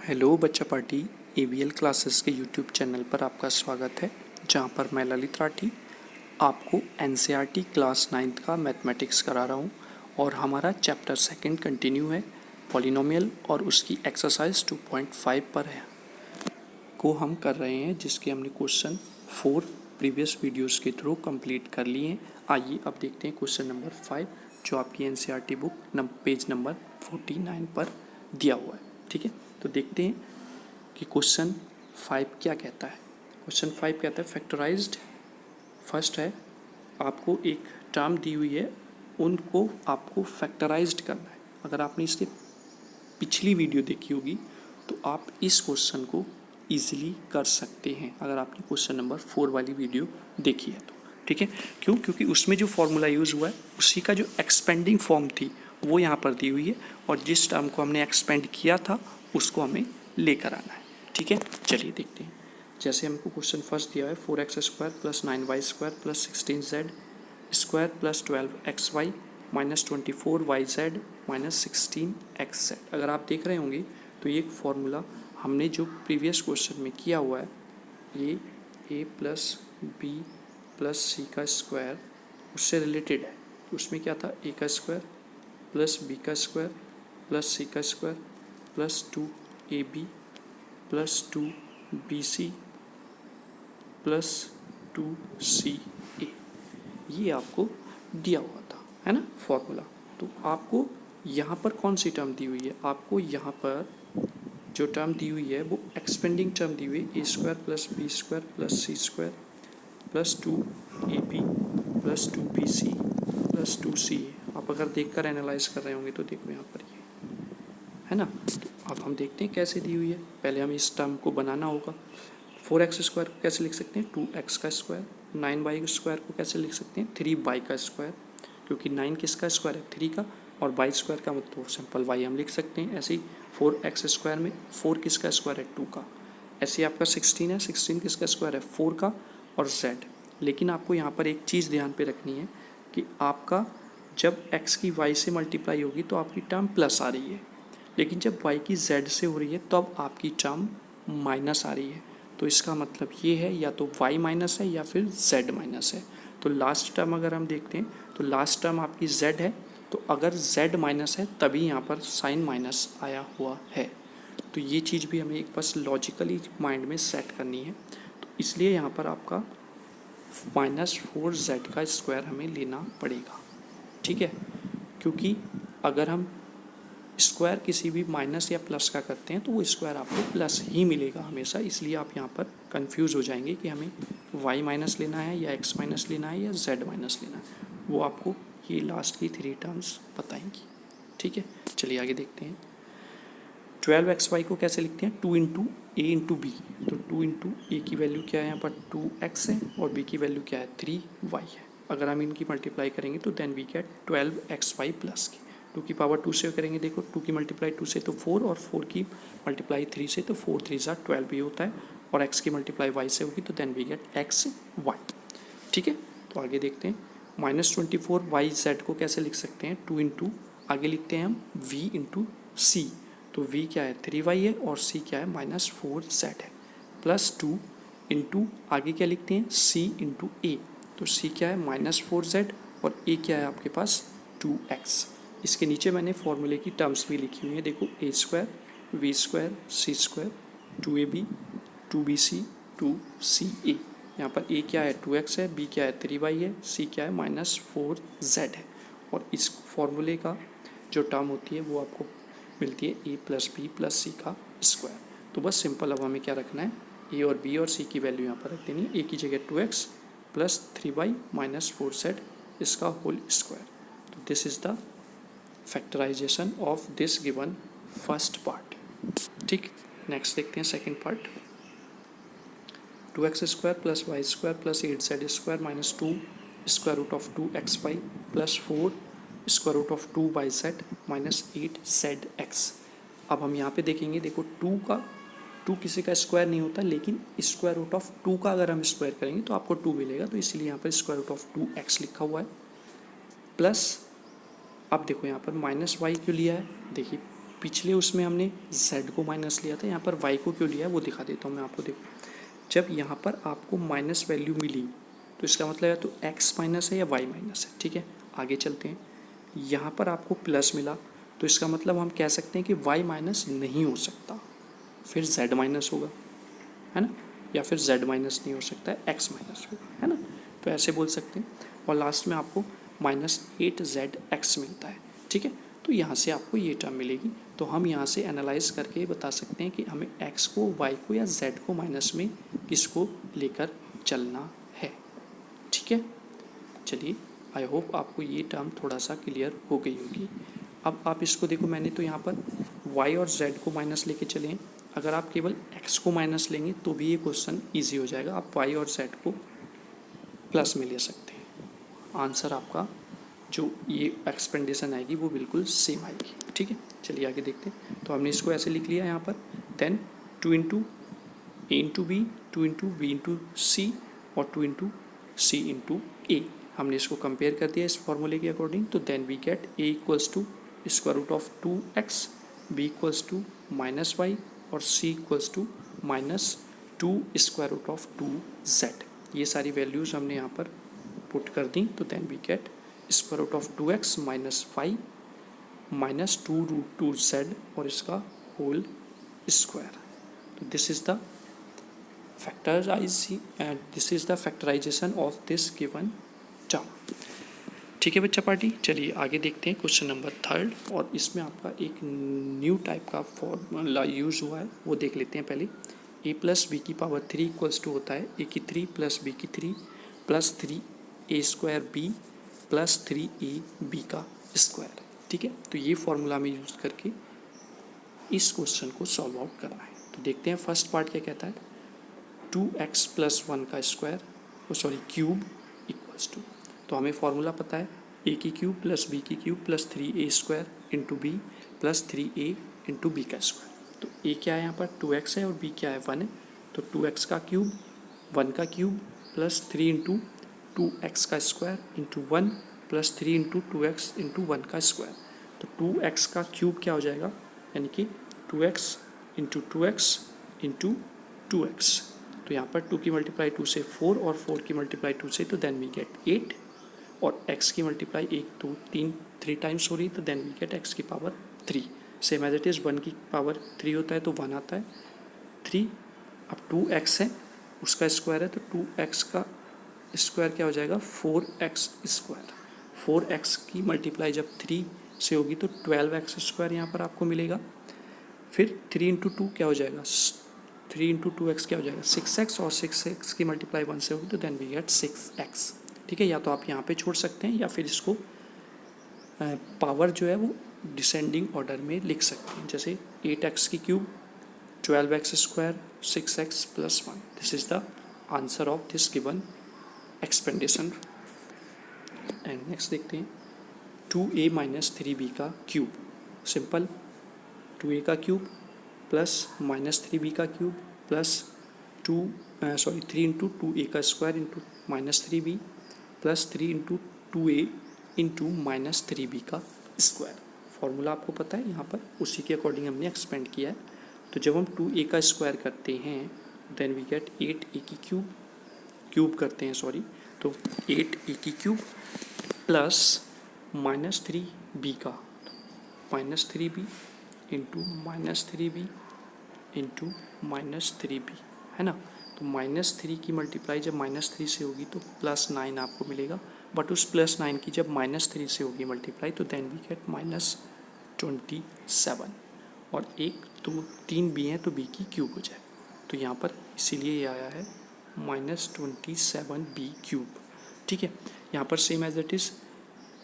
Hello बच्चा party ABL classes के YouTube channel पर आपका स्वागत है, जहां पर मैं ललित राठी आपको NCERT क्लास 9th का मैथमेटिक्स करा रहा हूं और हमारा चैप्टर सेकंड कंटिन्यू है पॉलिनोमियल और उसकी एक्सरसाइज 2.5 पर है को हम कर रहे हैं, जिसके हमने क्वेश्चन 4 प्रीवियस वीडियोस के थ्रू कंप्लीट कर लिए हैं। आइए अब देखते हैं क्वेश्चन नंबर 5 जो आपकी NCERT बुक पेज नंबर 49 पर दिया हुआ है। ठीक है, तो देखते हैं कि क्वेश्चन 5 क्या कहता है। क्वेश्चन 5 कहता है फैक्टराइज्ड। फर्स्ट है, आपको एक टर्म दी हुई है, उनको आपको फैक्टराइज्ड करना है। अगर आपने इससे पिछली वीडियो देखी होगी तो आप इस क्वेश्चन को इजीली कर सकते हैं, अगर आपने क्वेश्चन नंबर 4 वाली वीडियो देखी है तो। ठीक है, क्यों? क्योंकि उसमें जो फॉर्मूला यूज़ हुआ है उसी का जो एक्सपेंडिंग फॉर्म थी वो यहाँ पर दी हुई है, और जिस टर्म को हमने एक्सपेंड किया था उसको हमें लेकर आना है। ठीक है, चलिए देखते हैं। जैसे हमको क्वेश्चन फर्स्ट दिया है 4x² + 9y² + 16z² + 12xy - 24yz - 16xz। अगर आप देख रहे होंगे तो ये फॉर्मूला हमने जो प्रीवियस क्वेश्चन में किया हुआ है, ये a + b + c का स्क्वायर उससे रिलेटेड है। तो उसमें क्या था, a का स्क्वायर + b का स्क्वायर + c का स्क्वायर + 2ab + 2bc + 2ca, ये आपको दिया हुआ था, है ना फॉर्मूला। तो आपको यहाँ पर कौन सी टर्म दी हुई है? आपको यहाँ पर जो टर्म दी हुई है वो एक्सपेंडिंग टर्म दी हुई है, a² + b² + c² + 2ab + 2bc + 2ca। आप अगर देखकर एनालाइज कर रहे होंगे तो देखो यहाँ पर ये है ना। तो अब हम देखते हैं कैसे दी हुई है। पहले हमें इस टर्म को बनाना होगा। 4x² को कैसे लिख सकते हैं? 2x का स्क्वायर। 9y² को कैसे लिख सकते हैं? 3y का स्क्वायर, क्योंकि 9 किसका स्क्वायर है? 3 का, और y² का मतलब सिंपल y हम लिख सकते हैं। ऐसे ही 4x² में 4 किसका स्क्वायर है? 2 का। ऐसे ही आपका 16 है, 16 किसका स्क्वायर है? 4 का और z। लेकिन आपको यहाँ पर एक चीज़ ध्यान पे रखनी है कि आपका जब x की y से मल्टीप्लाई होगी तो आपकी टर्म प्लस आ रही है, लेकिन जब y की z से हो रही है तब आपकी टर्म माइनस आ रही है। तो इसका मतलब ये है या तो y माइनस है या फिर z माइनस है। तो लास्ट टर्म अगर हम देखते हैं तो लास्ट टर्म आपकी z है, तो अगर z माइनस है तभी यहाँ पर साइन माइनस आया हुआ है। तो ये चीज़ भी हमें एक बस लॉजिकली माइंड में सेट करनी है। तो इसलिए यहाँ पर आपका -4z का स्क्वायर हमें लेना पड़ेगा। ठीक है, क्योंकि अगर हम स्क्वायर किसी भी माइनस या प्लस का करते हैं तो वो स्क्वायर आपको प्लस ही मिलेगा हमेशा। इसलिए आप यहाँ पर कंफ्यूज हो जाएंगे कि हमें y माइनस लेना है या x माइनस लेना है या z माइनस लेना है। वो आपको ये लास्ट की 3 टर्म्स बताएंगी। ठीक है, चलिए आगे देखते हैं। 12xy को कैसे लिखते हैं? 2 × a × b। तो 2 × a की वैल्यू क्या है? यहाँ पर 2x है और b की वैल्यू क्या है? 3y है। अगर हम इनकी मल्टीप्लाई करेंगे तो then we gate 12xy plus की 2 की पावर 2 से करेंगे। देखो 2 की मल्टीप्लाई 2 से तो 4, और 4 की मल्टीप्लाई 3 से तो 4 3 ज़ा 12 भी होता है, और x की मल्टीप्लाई y से होगी तो देन वी गेट xy। ठीक है, तो आगे देखते हैं। -24yz को कैसे लिख सकते हैं? 2 × आगे लिखते हैं हम v × c। तो v क्या है? 3y है, और c क्या है? -4z है। +2 × आगे क्या लिखते हैं? c × a। तो c क्या है? -4z, और a क्या है आपके पास? 2x। इसके नीचे मैंने फॉर्मूले की टर्म्स भी लिखी हुई हैं। देखो a² v² c², 2ab 2bc 2ca। यहाँ पर a क्या है? 2x है, b क्या है? 3y है, c क्या है? -4z है। और इस फॉर्मूले का जो टर्म होती है वो आपको मिलती है a + b + c का स्क्वायर। तो बस सिंपल अब हमें क्या रखना है? a और b और c की वैल्यू यहाँ पर रख देनी है। a की जगह 2x + 3y - 4z इसका होल स्क्वायर। तो this is the factorisation of this given first part. ठीक, नेक्स्ट देखते हैं second part. 2x² + y² + 8z² - 2 √2xy + 4 √2yz - 8zx। अब हम यहाँ पे देखेंगे, देखो 2 किसी का स्क्वायर नहीं होता, लेकिन √2 का अगर हम स्क्वायर करेंगे तो आपको 2 मिलेगा, तो इसलिए यहाँ पर √2x लिखा हुआ है। प्लस अब देखो यहाँ पर -y क्यों लिया है? देखिए पिछले उसमें हमने z को माइनस लिया था, यहाँ पर y को क्यों लिया है वो दिखा देता हूँ मैं आपको। देखो, जब यहाँ पर आपको माइनस वैल्यू मिली तो इसका मतलब या तो x माइनस है या y माइनस है। ठीक है, आगे चलते हैं। यहाँ पर आपको प्लस मिला तो इसका मतलब हम कह सकते हैं कि y माइनस नहीं हो सकता, फिर z माइनस होगा, है ना, या फिर z माइनस नहीं हो सकता है, x माइनस होगा, है ना, तो ऐसे बोल सकते हैं। और लास्ट में आपको -8zx मिलता है। ठीक है, तो यहाँ से आपको ये टर्म मिलेगी। तो हम यहाँ से एनालाइज करके बता सकते हैं कि हमें x को, y को या z को माइनस में किसको लेकर चलना है। ठीक है, चलिए, आई होप आपको ये टर्म थोड़ा सा क्लियर हो गई होगी। अब आप इसको देखो, मैंने तो यहाँ पर y और z को माइनस लेके चले हैं। अगर आप केवल x को माइनस लेंगे तो भी ये क्वेश्चन ईजी हो जाएगा, आप y और z को प्लस में ले सकते हैं। आंसर आपका जो ये एक्सपेंडेशन आएगी वो बिल्कुल सेम आएगी। ठीक है, चलिए आगे देखते हैं। तो हमने इसको ऐसे लिख लिया यहाँ पर, then 2 into a into B, 2 into B into C और 2 इंटू सी इंटू ए। हमने इसको कंपेयर कर दिया इस फॉर्मूले के अकॉर्डिंग। तो then we get a equals to square root of 2x, b equals to -y और c equals to -2 square root of 2z। ये सारी वैल्यूज़ हमने यहाँ पर पुट कर दी। तो then we get square root of 2x -y -2 root 2z और इसका होल स्क्वायर। तो this is the factorisation of this given term. ठीक है बच्चा पार्टी, चलिए आगे देखते हैं क्वेश्चन नंबर 3 और इसमें आपका एक न्यू टाइप का फॉर्मूला यूज़ हुआ है, वो देख लेते हैं पहले। a प्लस बी की पावर 3 इक्वल्स टू होता है a की 3 प्लस b की 3 plus 3a square b plus 3ab का स्क्वायर। ठीक है, तो ये फॉर्मूला में यूज़ करके इस क्वेश्चन को सॉल्व आउट करना है। तो देखते हैं फर्स्ट पार्ट क्या कहता है। 2x प्लस 1 का स्क्वायर क्यूब इक्वल्स टू, तो हमें फॉर्मूला पता है a की क्यूब प्लस b की cube plus 3a square into B plus 3a into B का स्क्वायर। तो a क्या है यहाँ पर 2x है और b क्या है 1 है। तो 2x का क्यूब 1 का क्यूब प्लस 3 इंटू 2x का square into 1 plus 3 into 2x into 1 का स्क्वायर। तो 2x का क्यूब क्या हो जाएगा, यानी कि 2x into 2x into 2x। तो यहाँ पर 2 की मल्टीप्लाई 2 से 4 और 4 की मल्टीप्लाई 2 से, तो देन वी गेट 8 और x की मल्टीप्लाई 1 2 3 टाइम्स हो रही, तो देन वी गेट x की power 3। Same as it is 1 की पावर 3 होता है तो 1 आता है 3। अब 2x है उसका स्क्वायर है, तो 2x का स्क्वायर क्या हो जाएगा 4x स्क्वायर। 4x की मल्टीप्लाई जब 3 से होगी तो 12x स्क्वायर यहाँ पर आपको मिलेगा। फिर 3 इंटू 2 क्या हो जाएगा 3 इंटू 2x क्या हो जाएगा 6x और 6x की मल्टीप्लाई 1 से होगी तो देन वी गेट 6x। ठीक है, या तो आप यहाँ पे छोड़ सकते हैं या फिर इसको पावर जो है वो डिसेंडिंग ऑर्डर में लिख सकते हैं, जैसे 8x की cube 12x square 6x plus 1। This is the answer of this given expansion. And next देखते हैं 2a माइनस 3b का क्यूब। सिंपल, 2a का क्यूब प्लस -3b का क्यूब प्लस 3 इंटू 2a का square into -3b plus 3 into 2a into -3b का square. Formula आपको पता है, यहाँ पर उसी के अकॉर्डिंग हमने एक्सपेंड किया है। तो जब हम 2a का स्क्वायर करते हैं देन वी गेट 8a की क्यूब करते हैं तो 8a की क्यूब प्लस -3b का -3b into -3b into -3b, है ना। तो -3 की मल्टीप्लाई जब -3 से होगी तो +9 आपको मिलेगा, बट उस +9 की जब -3 से होगी मल्टीप्लाई तो देन वी गेट -27 और 1 2 3 b हैं तो b की क्यूब हो जाए। तो यहाँ पर इसीलिए ये आया है -27b क्यूब। ठीक है, यहाँ पर same as it is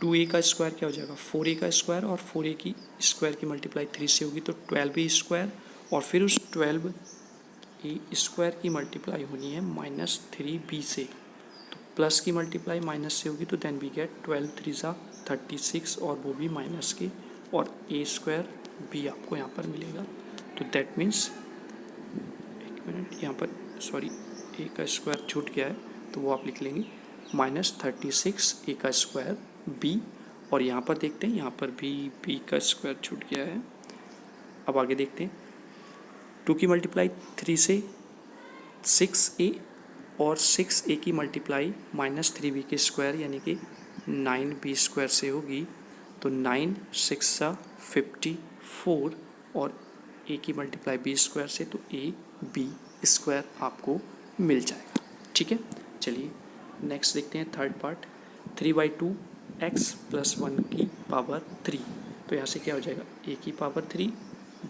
2a का स्क्वायर क्या हो जाएगा 4a का स्क्वायर और 4a की स्क्वायर की मल्टीप्लाई 3 से होगी तो 12a स्क्वायर और फिर उस 12a स्क्वायर की मल्टीप्लाई होनी है -3b से, तो प्लस की मल्टीप्लाई माइनस से होगी तो देन वी गेट 12 3 36 और वो भी माइनस के और a स्क्वायर b आपको यहाँ पर मिलेगा। तो दैट मीन्स एक मिनट यहाँ पर a का स्क्वायर छूट गया है तो वो आप लिख लेंगे -36 a का स्क्वायर b और यहाँ पर देखते हैं यहाँ पर भी b का स्क्वायर छूट गया है अब आगे देखते हैं। 2 की मल्टीप्लाई 3 से 6a और 6a की मल्टीप्लाई -3b के स्क्वायर यानी कि 9b स्क्वायर से होगी। तो 9 6 54 और a की मल्टीप्लाई b स्क्वायर से, तो ab स्क्वायर आपको मिल जाएगा। ठीक है, चलिए नेक्स्ट देखते हैं थर्ड पार्ट। 3/2 x + 1 की पावर 3। तो यहाँ से क्या हो जाएगा, a की पावर 3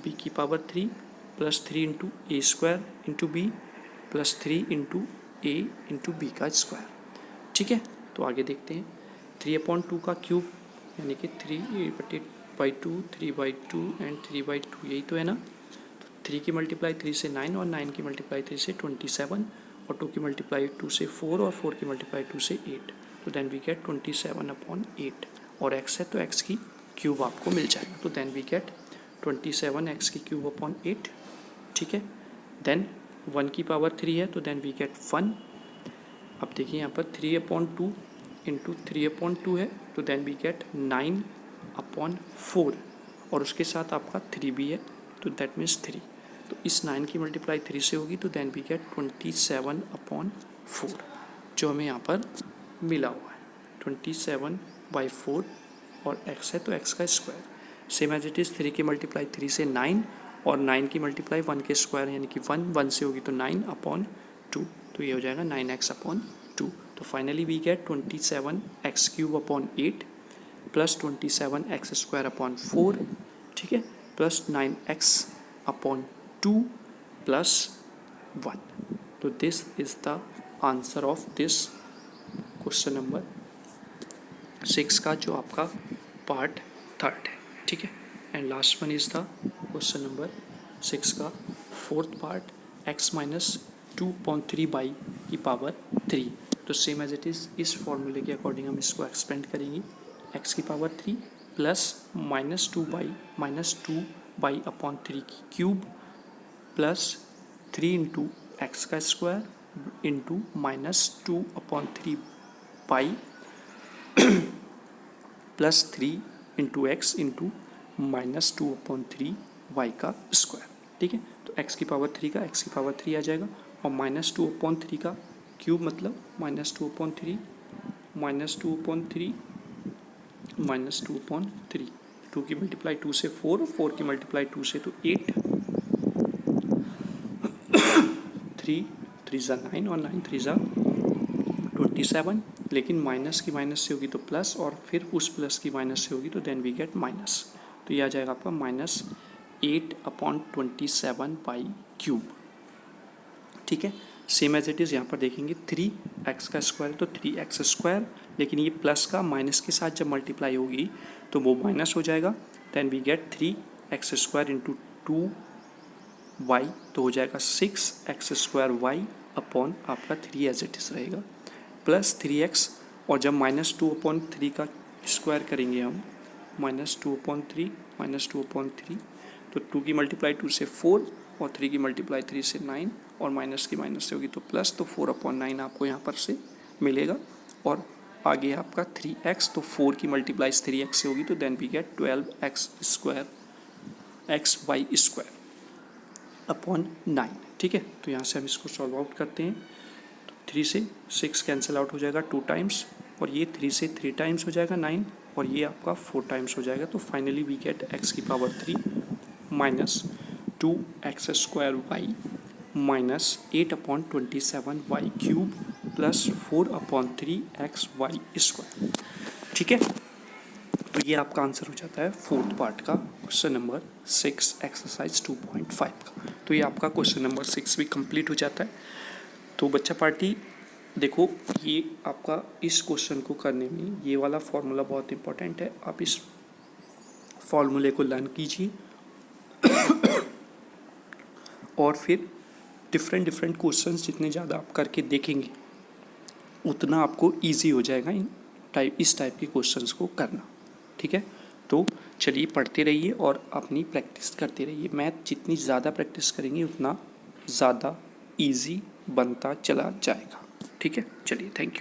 b की power 3 plus 3 into A square into B plus 3 into A into B का स्क्वायर। ठीक है, तो आगे देखते हैं। 3/2 का क्यूब यानी कि 3/2 3/2 एंड 3/2, यही तो है ना। तो 3 की मल्टीप्लाई 3 से 9 और 9 की मल्टीप्लाई 3 से 27 और 2 की मल्टीप्लाई 2 से 4 और 4 की मल्टीप्लाई 2 से 8। तो देन वी गेट 27/8 और x है तो x की क्यूब आपको मिल जाएगा। तो देन वी गेट 27x की क्यूब अपॉन 8। ठीक है, देन 1 की पावर 3 है तो देन वी गेट 1। अब देखिए यहाँ पर 3/2 इंटू 3/2 है तो देन वी गेट 9/4 और उसके साथ आपका 3 भी है तो दैट मीन्स 3। तो इस 9 की मल्टीप्लाई 3 से होगी तो देन वी गेट 27/4 जो हमें यहाँ पर मिला हुआ है। 27/4 और x है तो x का square. Same as it is 3 की मल्टीप्लाई 3 से 9 और 9 की मल्टीप्लाई 1 के स्क्वायर यानी कि 1 से होगी तो 9/2 तो ये हो जाएगा 9x/2। तो finally we get 27x³/8 plus 27x² 4। ठीक है, प्लस 9x/2 प्लस 1। तो this is the answer of this question number 6 का जो आपका पार्ट 3 है। ठीक है, and last one is the question number 6 का 4th पार्ट, x - 2/3 तो सेम एज इट इज़ इस फॉर्मूले के अकॉर्डिंग हम इसको एक्सपेंड करेंगे। x की पावर 3 प्लस -2/3 की क्यूब प्लस 3 इंटू एक्स का square into -2/3 pi plus 3 into x into -2/3 y का स्क्वायर। ठीक है, तो x की पावर 3 का x की पावर 3 आ जाएगा और -2/3 का क्यूब मतलब -2/3 2 की मल्टीप्लाई 2 से 4 4 की मल्टीप्लाई 2 से तो 8 3 3 ज़ा 9 और 9 3 ज़ा 27। लेकिन माइनस की माइनस से होगी तो प्लस और फिर उस प्लस की माइनस से होगी तो देन वी गेट माइनस। तो ये आ जाएगा आपका -8/27/3। ठीक है, सेम एज इट इज़ यहाँ पर देखेंगे 3x का स्क्वायर तो 3x², लेकिन ये प्लस का माइनस के साथ जब मल्टीप्लाई होगी तो वो माइनस हो जाएगा। Then we gate 3x² into 2y तो हो जाएगा 6x² अपॉन आपका 3 एज इट इज़ रहेगा प्लस 3x और जब -2/3 का स्क्वायर करेंगे हम -2/3 तो 2 की मल्टीप्लाई 2 से 4 और 3 की मल्टीप्लाई 3 से 9 और माइनस की माइनस से होगी तो प्लस, तो 4/9 आपको यहाँ पर से मिलेगा। और आगे आपका 3x तो 4 की मल्टीप्लाई 3x से होगी तो then we gate 12x² xy² upon 9। ठीक है, तो यहाँ से हम इसको सॉल्व आउट करते हैं। तो 3 से 6 कैंसिल आउट हो जाएगा 2 टाइम्स और ये 3 से 3 टाइम्स हो जाएगा 9 और ये आपका 4 टाइम्स हो जाएगा। तो फाइनली वी गेट x की power 3 minus 2x² y minus 8/27y³ plus 4/3xy²। ठीक है, तो ये आपका आंसर हो जाता है 4th पार्ट का क्वेश्चन नंबर 6 एक्सरसाइज 2.5 का। तो ये आपका क्वेश्चन नंबर 6 भी कंप्लीट हो जाता है। तो बच्चा पार्टी देखो, ये आपका इस क्वेश्चन को करने में ये वाला फॉर्मूला बहुत इंपॉर्टेंट है। आप इस फॉर्मूले को लर्न कीजिए और फिर डिफरेंट क्वेश्चंस जितने ज़्यादा आप करके देखेंगे उतना आपको इजी हो जाएगा इस टाइप के क्वेश्चंस को करना। ठीक है, तो चलिए पढ़ते रहिए और अपनी प्रैक्टिस करते रहिए। मैथ जितनी ज़्यादा प्रैक्टिस करेंगे उतना ज़्यादा इजी बनता चला जाएगा। ठीक है, चलिए थैंक यू।